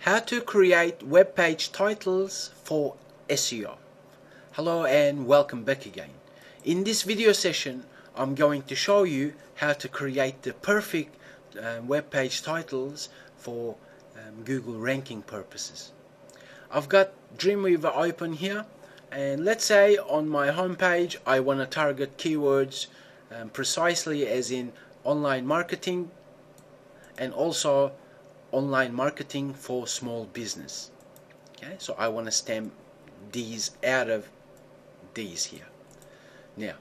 How to create web page titles for SEO. Hello and welcome back again. In this video session I'm going to show you how to create the perfect web page titles for Google ranking purposes. I've got Dreamweaver open here, and let's say on my home page I want to target keywords precisely as in online marketing and also online marketing for small business. Okay, so I want to stamp these out of these here. Now,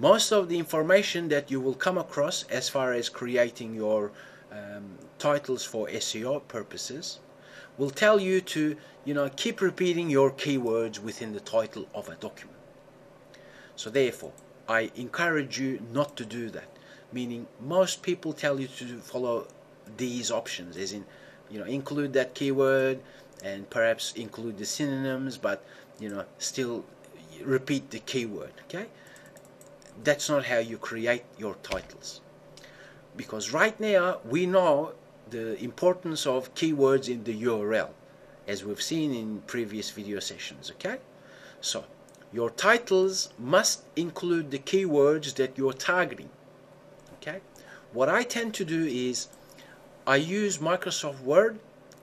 most of the information that you will come across as far as creating your titles for SEO purposes will tell you to keep repeating your keywords within the title of a document. So therefore I encourage you not to do that, meaning most people tell you to follow these options, as in include that keyword and perhaps include the synonyms, but still repeat the keyword. Okay, that's not how you create your titles, because right now we know the importance of keywords in the URL, as we've seen in previous video sessions. Okay, so your titles must include the keywords that you're targeting. Okay, what I tend to do is I use Microsoft Word.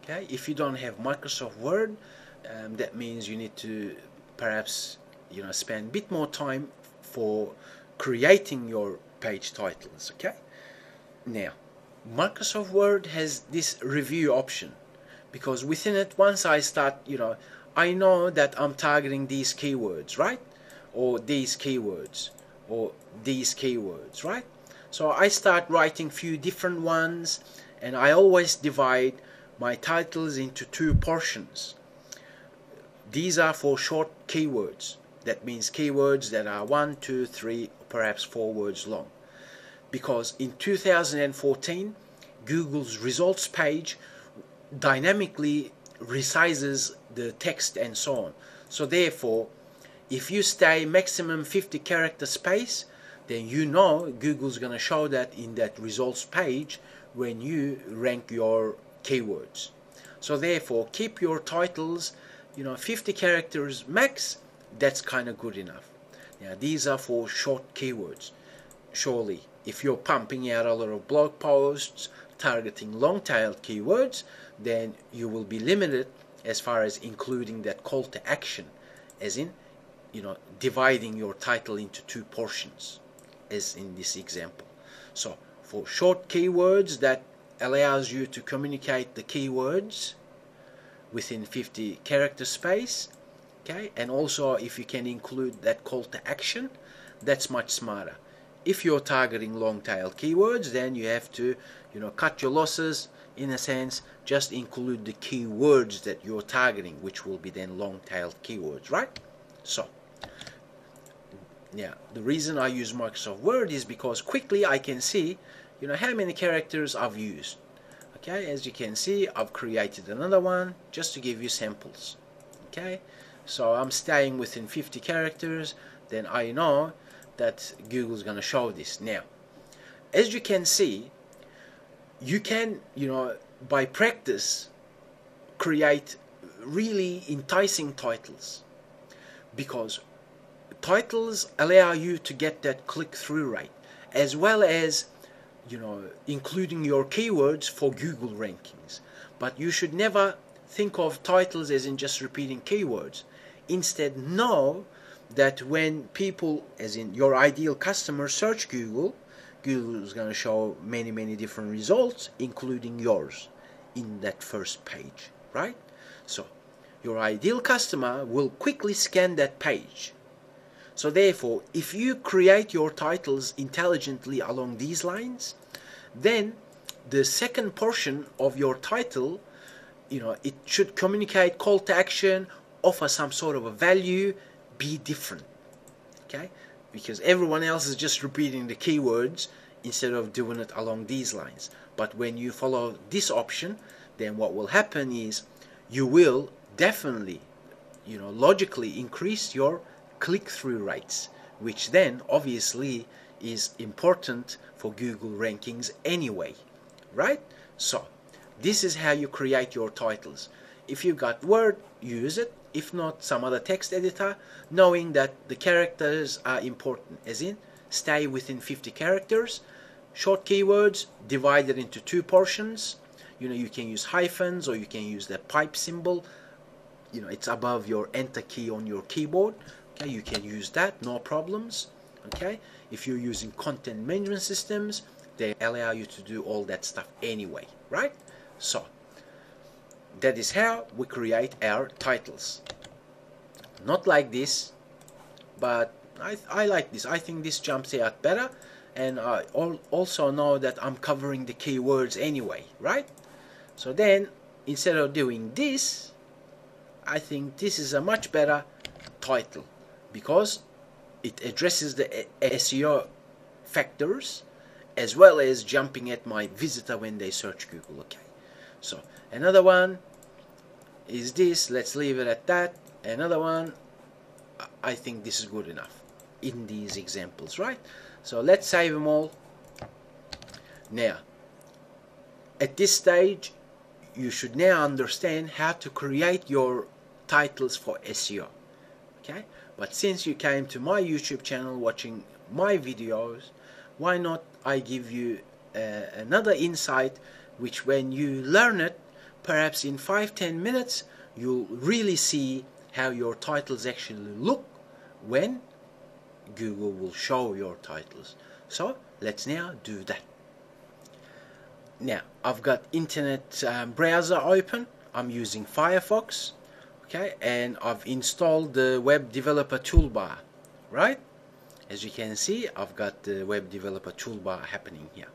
Okay, if you don't have Microsoft Word, that means you need to perhaps spend a bit more time for creating your page titles. Okay, now Microsoft Word has this review option, because within it, once I start, I know that I'm targeting these keywords, right? Or these keywords, or these keywords, right? So I start writing few different ones, and I always divide my titles into two portions. These are for short keywords. That means keywords that are 1, 2, 3, perhaps 4 words long. Because in 2014, Google's results page dynamically resizes the text and so on. So therefore, if you stay maximum 50 character space, then Google's going to show that in that results page when you rank your keywords. So therefore, keep your titles 50 characters max. That's kind of good enough. Now these are for short keywords. Surely if you're pumping out a lot of blog posts targeting long-tailed keywords, then you will be limited as far as including that call to action, as in dividing your title into two portions, as in this example. So for short keywords, that allows you to communicate the keywords within 50 character space. Okay, and also if you can include that call to action, that's much smarter. If you're targeting long tail keywords, then you have to cut your losses, in a sense, just include the keywords that you're targeting, which will be then long tailed keywords, right? So yeah, the reason I use Microsoft Word is because quickly I can see how many characters I've used. Okay, as you can see, I've created another one just to give you samples. Okay, so I'm staying within 50 characters, then I know that Google's going to show this. Now, as you can see, you can, by practice, create really enticing titles, because titles allow you to get that click-through rate, as well as including your keywords for Google rankings. But you should never think of titles as in just repeating keywords. Instead, know that when people, as in your ideal customer, search Google is going to show many different results, including yours, in that first page, right? So your ideal customer will quickly scan that page. So therefore, if you create your titles intelligently along these lines, then the second portion of your title, it should communicate call to action, offer some sort of a value, be different. Okay, because everyone else is just repeating the keywords instead of doing it along these lines. But when you follow this option, then what will happen is you will definitely logically increase your click-through rates, which then obviously is important for Google rankings anyway, right? So This is how you create your titles. If you got Word, use it. If not, some other text editor, knowing that the characters are important, as in stay within 50 characters. Short keywords divided into two portions. You can use hyphens, or you can use the pipe symbol. It's above your enter key on your keyboard. Okay, you can use that, no problems. Okay, if you're using content management systems, they allow you to do all that stuff anyway, right? So that is how we create our titles. Not like this, but I like this. I think this jumps out better, and I also know that I'm covering the keywords anyway, right? So then, instead of doing this, I think this is a much better title, because it addresses the SEO factors as well as jumping at my visitor when they search Google. Okay, so another one is this. Let's leave it at that. Another one, I think this is good enough in these examples, right? So let's save them all. Now, at this stage, you should now understand how to create your titles for SEO. Okay, but since you came to my YouTube channel watching my videos, why not I give you another insight, which when you learn it, perhaps in 5-10 minutes, you'll really see how your titles actually look when Google will show your titles. So let's now do that. Now I've got internet browser open. I'm using Firefox, okay, and I've installed the web developer toolbar, right? As you can see, I've got the web developer toolbar happening here.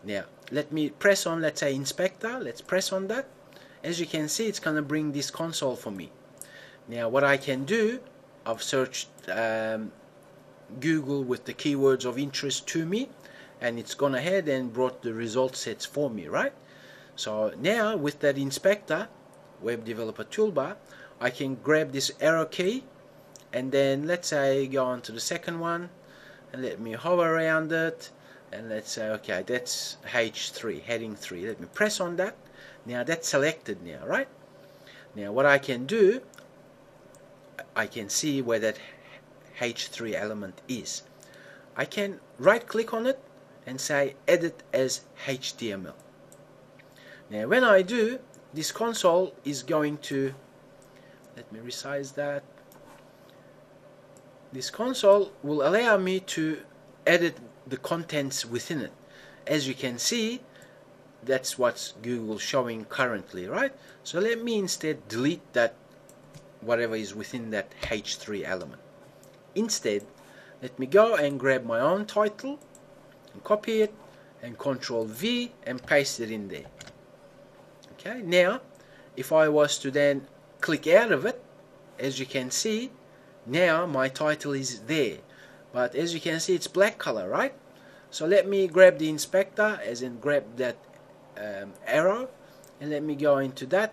Now let me press on, let's say, inspector. Let's press on that. As you can see, it's gonna bring this console for me. Now what I can do, I've searched Google with the keywords of interest to me, and it's gone ahead and brought the result sets for me, right? So now with that inspector, web developer toolbar, I can grab this arrow key, and then let's say go on to the second one, and let me hover around it, and let's say, okay, that's H3, heading 3. Let me press on that. Now that's selected now, right? Now what I can do, I can see where that H3 element is. I can right click on it and say edit as HTML. Now when I do, this console is going to, let me resize that. This console will allow me to edit the contents within it. As you can see, that's what's Google showing currently, right? So let me instead delete that, whatever is within that H3 element. Instead, let me go and grab my own title and copy it and Control V and paste it in there. Okay, now if I was to then click out of it, as you can see, now my title is there, but as you can see, it's black color, right? So let me grab the inspector, as in grab that arrow, and let me go into that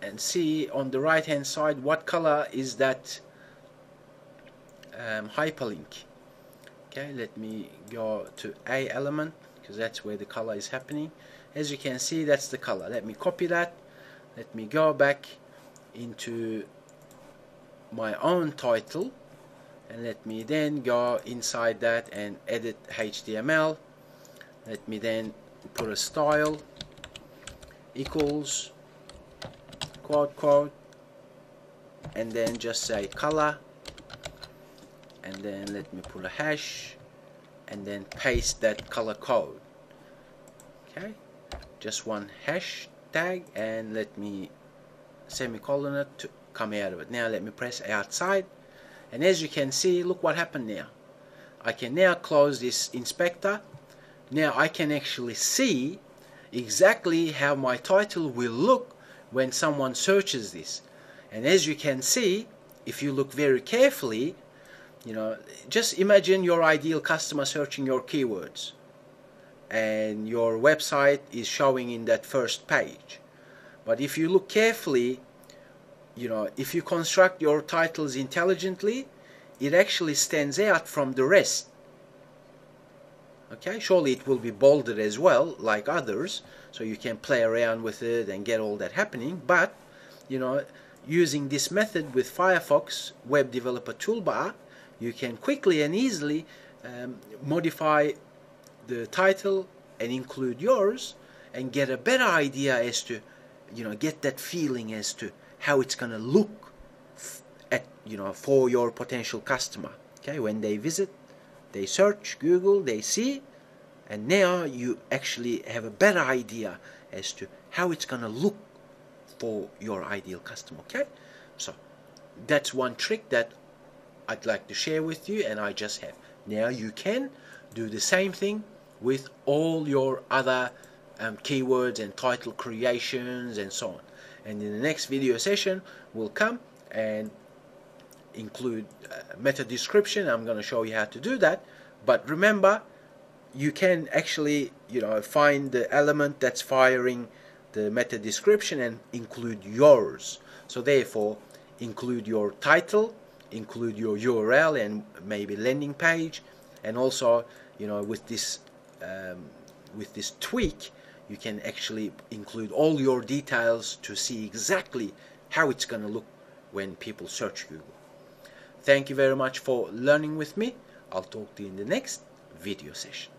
and see on the right hand side what color is that hyperlink. Okay, let me go to A element, because that's where the color is happening. As you can see, that's the color. Let me copy that. Let me go back into my own title, and let me then go inside that and edit HTML. Let me then put a style equals quote quote, and then just say color, and then let me put a hash and then paste that color code. Okay, just one hash tag, and let me semicolon it to come out of it. Now let me press outside, and as you can see, look what happened now. I can now close this inspector. Now I can actually see exactly how my title will look when someone searches this. And as you can see, if you look very carefully, just imagine your ideal customer searching your keywords, and your website is showing in that first page. But if you look carefully, if you construct your titles intelligently, it actually stands out from the rest. Okay, surely it will be bolded as well like others, so you can play around with it and get all that happening. But using this method with Firefox Web Developer Toolbar, you can quickly and easily modify the title and include yours, and get a better idea as to, get that feeling as to how it's going to look for your potential customer. Okay, when they visit, they search Google, they see, and now you actually have a better idea as to how it's going to look for your ideal customer. Okay, so that's one trick that I'd like to share with you, and I just have. Now you can do the same thing with all your other keywords and title creations and so on. And in the next video session, we'll come and include meta description. I'm going to show you how to do that. But remember, you can actually find the element that's firing the meta description and include yours. So therefore, include your title, include your URL and maybe landing page, and also with this tweak, you can actually include all your details to see exactly how it's going to look when people search Google. Thank you very much for learning with me. I'll talk to you in the next video session.